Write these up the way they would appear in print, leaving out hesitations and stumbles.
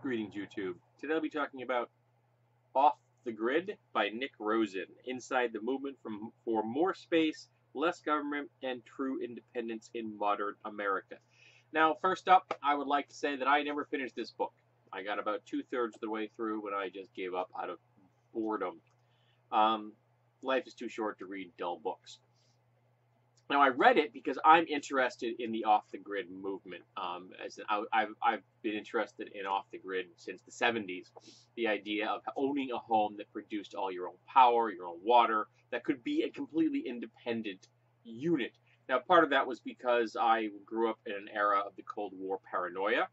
Greetings, YouTube. Today I'll be talking about Off the Grid by Nick Rosen, Inside the Movement for More Space, Less Government, and True Independence in Modern America. Now, first up, I would like to say that I never finished this book. I got about two-thirds of the way through when I just gave up out of boredom. Life is too short to read dull books. Now, I read it because I'm interested in the off-the-grid movement. I've been interested in off-the-grid since the 70s. The idea of owning a home that produced all your own power, your own water, that could be a completely independent unit. Now, part of that was because I grew up in an era of the Cold War paranoia,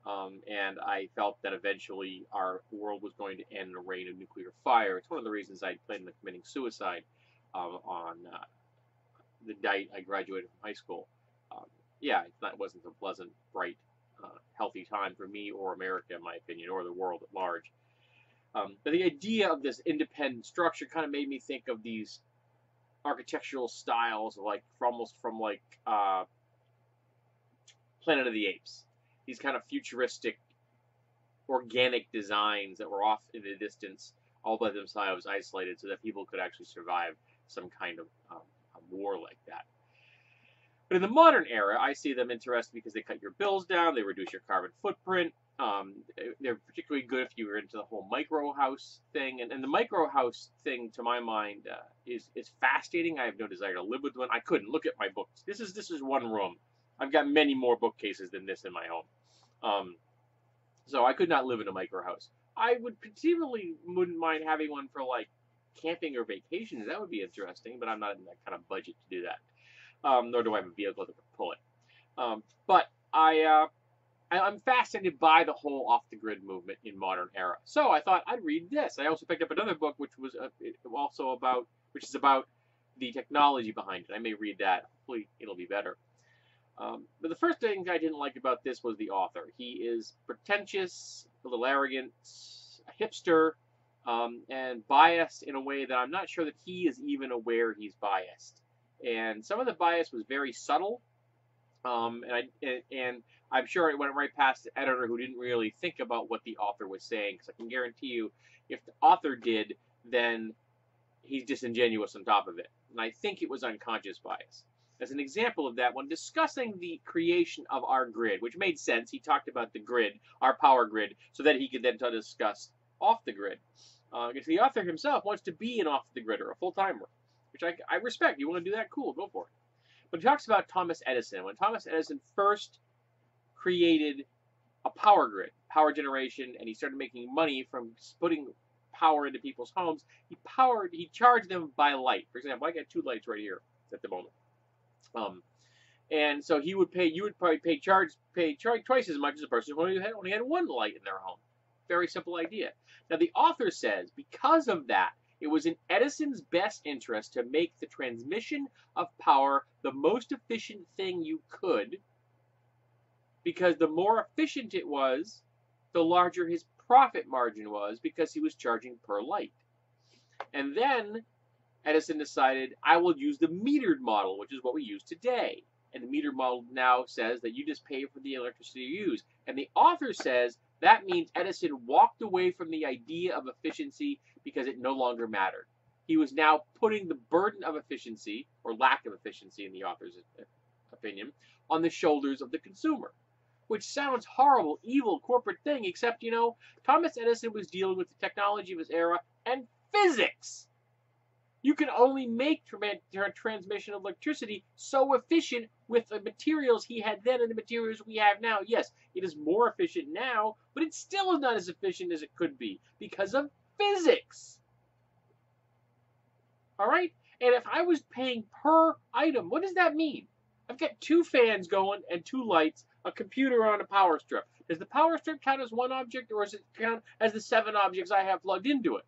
and I felt that eventually our world was going to end in a rain of nuclear fire. It's one of the reasons I planned on committing suicide on the night I graduated from high school. Yeah, that wasn't a pleasant, bright, healthy time for me or America, in my opinion, or the world at large. But the idea of this independent structure kind of made me think of these architectural styles, like almost from like Planet of the Apes. These kind of futuristic, organic designs that were off in the distance, all by themselves, isolated, so that people could actually survive some kind of war like that. But in the modern era, I see them interested because they cut your bills down, they reduce your carbon footprint. They're particularly good if you were into the whole micro house thing. And the micro house thing, to my mind, is fascinating. I have no desire to live with one. I couldn't look at my books. This is one room. I've got many more bookcases than this in my home. So I could not live in a micro house. I would particularly wouldn't mind having one for like camping or vacations. That would be interesting, but I'm not in that kind of budget to do that. Nor do I have a vehicle that can pull it. But I'm fascinated by the whole off-the-grid movement in modern era. So I thought I'd read this. I also picked up another book, which was which is about the technology behind it. I may read that. Hopefully, it'll be better. But the first thing I didn't like about this was the author. He is pretentious, a little arrogant, a hipster, and biased in a way that I'm not sure that he is even aware he's biased. And some of the bias was very subtle, and I'm sure it went right past the editor who didn't really think about what the author was saying. Because I can guarantee you, if the author did, then he's disingenuous on top of it. And I think it was unconscious bias. As an example of that, when discussing the creation of our grid, which made sense, he talked about the grid, our power grid, so that he could then discuss off the grid. Because the author himself wants to be an off the grid or a full timer, which I respect. You want to do that? Cool, go for it. But he talks about Thomas Edison. When Thomas Edison first created a power grid, power generation, and he started making money from putting power into people's homes, he charged them by light. For example, I got 2 lights right here at the moment. And so you would probably pay twice as much as a person who only had 1 light in their home. Very simple idea. Now the author says because of that, it was in Edison's best interest to make the transmission of power the most efficient thing you could, because the more efficient it was, the larger his profit margin was, because he was charging per light. And then Edison decided, I will use the metered model, which is what we use today. And the metered model now says that you just pay for the electricity you use. And the author says that means Edison walked away from the idea of efficiency because it no longer mattered. He was now putting the burden of efficiency, or lack of efficiency in the author's opinion, on the shoulders of the consumer. Which sounds horrible, evil, corporate thing, except, Thomas Edison was dealing with the technology of his era and physics. You can only make transmission of electricity so efficient with the materials he had then and the materials we have now. Yes, it is more efficient now, but it still is not as efficient as it could be because of physics. All right? And if I was paying per item, what does that mean? I've got 2 fans going and 2 lights, a computer on a power strip. Does the power strip count as 1 object, or does it count as the 7 objects I have plugged into it?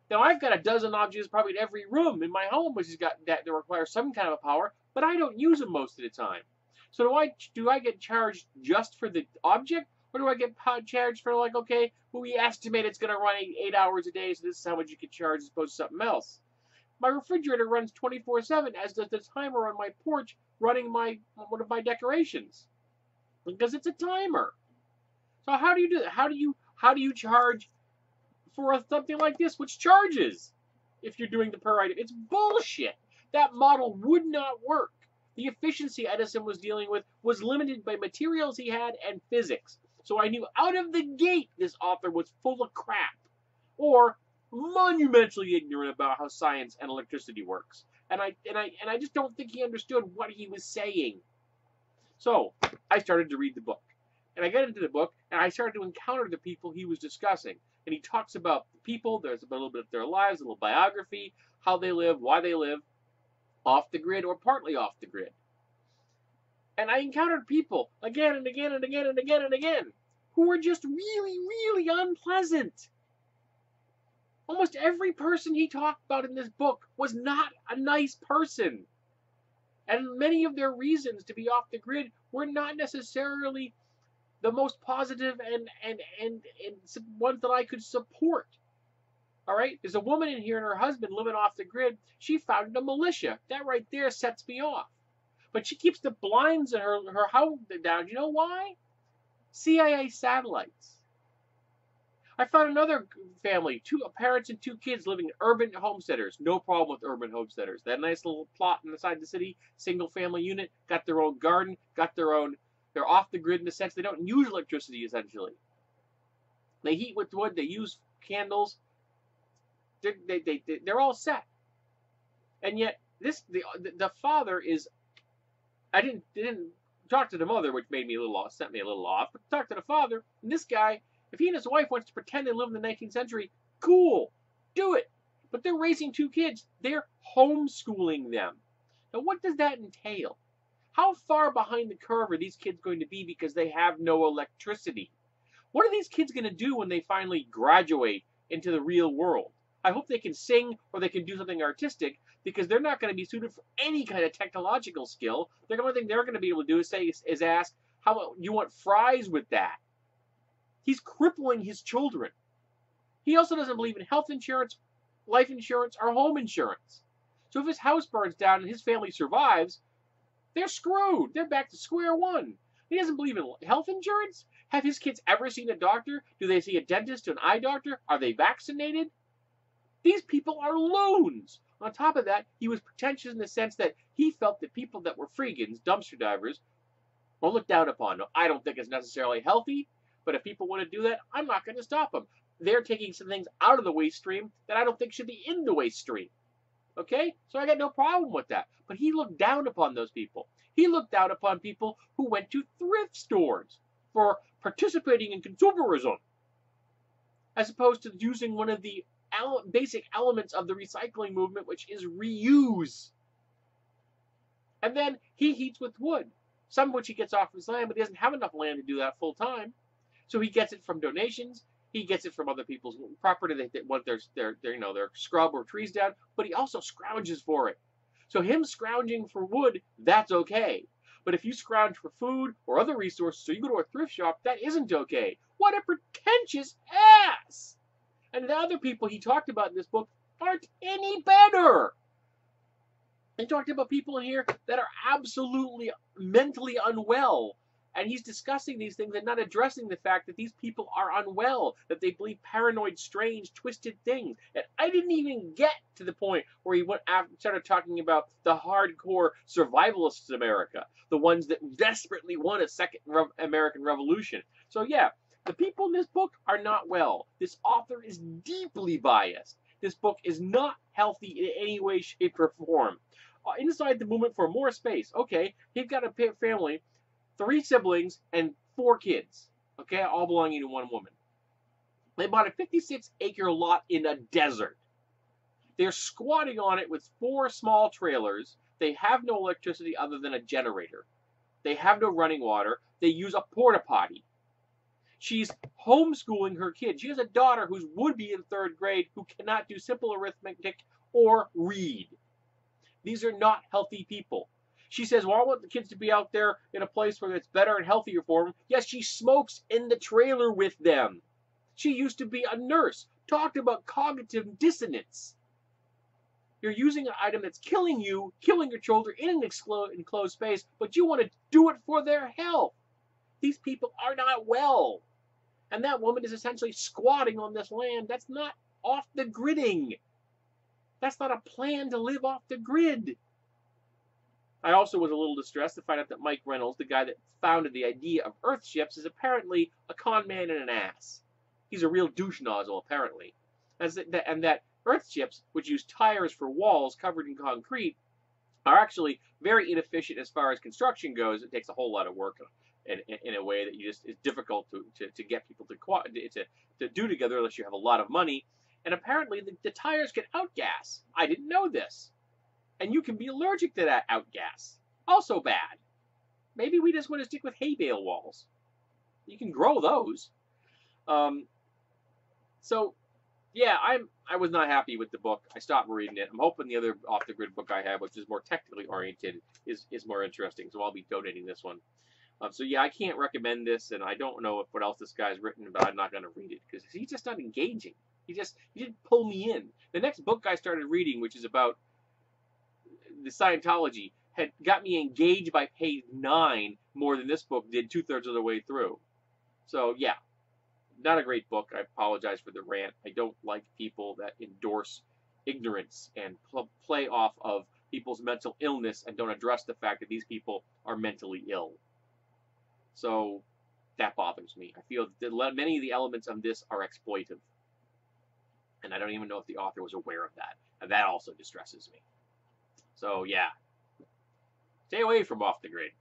Now, I've got a dozen objects probably in every room in my home which has got that require some kind of power, but I don't use them most of the time. So do I get charged just for the object, or do I get charged for, like, okay, well, we estimate it's going to run 8 hours a day, so this is how much you can charge as opposed to something else. My refrigerator runs 24/7, as does the timer on my porch running one of my decorations, because it's a timer. So how do you do that? How do you charge for something like this, which charges if you're doing the per item? It's bullshit. That model would not work. The efficiency Edison was dealing with was limited by materials he had and physics. So I knew out of the gate this author was full of crap, or monumentally ignorant about how science and electricity works. And I just don't think he understood what he was saying. So I started to read the book. And I got into the book, and I started to encounter the people he was discussing. And he talks about the people, there's a little bit of their lives, a little biography, how they live, why they live, off the grid or partly off the grid. And I encountered people again and again and again and again and again who were just really, really unpleasant. Almost every person he talked about in this book was not a nice person. And many of their reasons to be off the grid were not necessarily the most positive and ones that I could support. All right, there's a woman in here and her husband living off the grid. She founded a militia. That right there sets me off. But she keeps the blinds in her house down. You know why? CIA satellites. I found another family, two parents and two kids living in urban homesteaders. No problem with urban homesteaders. That nice little plot inside the city, single family unit, got their own garden, got their own. They're off the grid in the sense they don't use electricity essentially. They heat with wood. They use candles. They're all set. And yet the father is. I didn't talk to the mother, which made me a little off, sent me a little off. But talk to the father, and this guy, if he and his wife wants to pretend they live in the 19th century, cool, do it. But they're raising two kids. They're homeschooling them. Now, what does that entail? How far behind the curve are these kids going to be because they have no electricity? What are these kids going to do when they finally graduate into the real world? I hope they can sing or they can do something artistic, because they're not going to be suited for any kind of technological skill. The only thing they're going to be able to do is ask, how you want fries with that? He's crippling his children. He also doesn't believe in health insurance, life insurance, or home insurance. So if his house burns down and his family survives, they're screwed. They're back to square one. He doesn't believe in health insurance. Have his kids ever seen a doctor? Do they see a dentist or an eye doctor? Are they vaccinated? These people are loons. On top of that, he was pretentious in the sense that he felt that people that were freegans, dumpster divers, were looked down upon. Now, I don't think it's necessarily healthy, but if people want to do that, I'm not going to stop them. They're taking some things out of the waste stream that I don't think should be in the waste stream. Okay? So I got no problem with that. But he looked down upon those people. He looked down upon people who went to thrift stores for participating in consumerism, as opposed to using one of the basic elements of the recycling movement, which is reuse. And then he heats with wood, some of which he gets off his land, but he doesn't have enough land to do that full time. So he gets it from donations. He gets it from other people's property that want their scrub or trees down, but he also scrouges for it. So him scrounging for wood, that's okay. But if you scrounge for food or other resources, so you go to a thrift shop, that isn't okay. What a pretentious ass! And the other people he talked about in this book aren't any better. He talked about people in here that are absolutely mentally unwell. And he's discussing these things and not addressing the fact that these people are unwell, that they believe paranoid, strange, twisted things. And I didn't even get to the point where he started talking about the hardcore survivalists of America, the ones that desperately want a second American Revolution. So yeah, the people in this book are not well. This author is deeply biased. This book is not healthy in any way, shape, or form. Inside the Movement for More Space. Okay, he's got a family, 3 siblings, and 4 kids. Okay, all belonging to one woman. They bought a 56-acre lot in a desert. They're squatting on it with 4 small trailers. They have no electricity other than a generator. They have no running water. They use a porta potty. She's homeschooling her kids. She has a daughter who would be in 3rd grade who cannot do simple arithmetic or read. These are not healthy people. She says, well, I want the kids to be out there in a place where it's better and healthier for them. Yes, she smokes in the trailer with them. She used to be a nurse. Talked about cognitive dissonance. You're using an item that's killing you, killing your children in an enclosed space, but you want to do it for their health. These people are not well. And that woman is essentially squatting on this land. That's not off the gridding. That's not a plan to live off the grid. I also was a little distressed to find out that Mike Reynolds, the guy that founded the idea of Earthships, is apparently a con man and an ass. He's a real douche nozzle, apparently. And that Earthships, which use tires for walls covered in concrete, are actually very inefficient as far as construction goes. It takes a whole lot of work in a way that is difficult to get people to do together unless you have a lot of money. And apparently the tires can outgas. I didn't know this. And you can be allergic to that outgas. Also bad. Maybe we just want to stick with hay bale walls. You can grow those. So, yeah, I was not happy with the book. I stopped reading it. I'm hoping the other off the grid book I have, which is more technically oriented, is more interesting. So I'll be donating this one. So yeah, I can't recommend this, and I don't know what else this guy's written, but I'm not going to read it because he's just not engaging. He didn't pull me in. The next book I started reading, which is about the Scientology, had got me engaged by page 9 more than this book did 2/3 of the way through. So yeah, not a great book. I apologize for the rant. I don't like people that endorse ignorance and play off of people's mental illness and don't address the fact that these people are mentally ill. So that bothers me. I feel that many of the elements of this are exploitive. And I don't even know if the author was aware of that. And that also distresses me. So yeah, stay away from Off the Grid.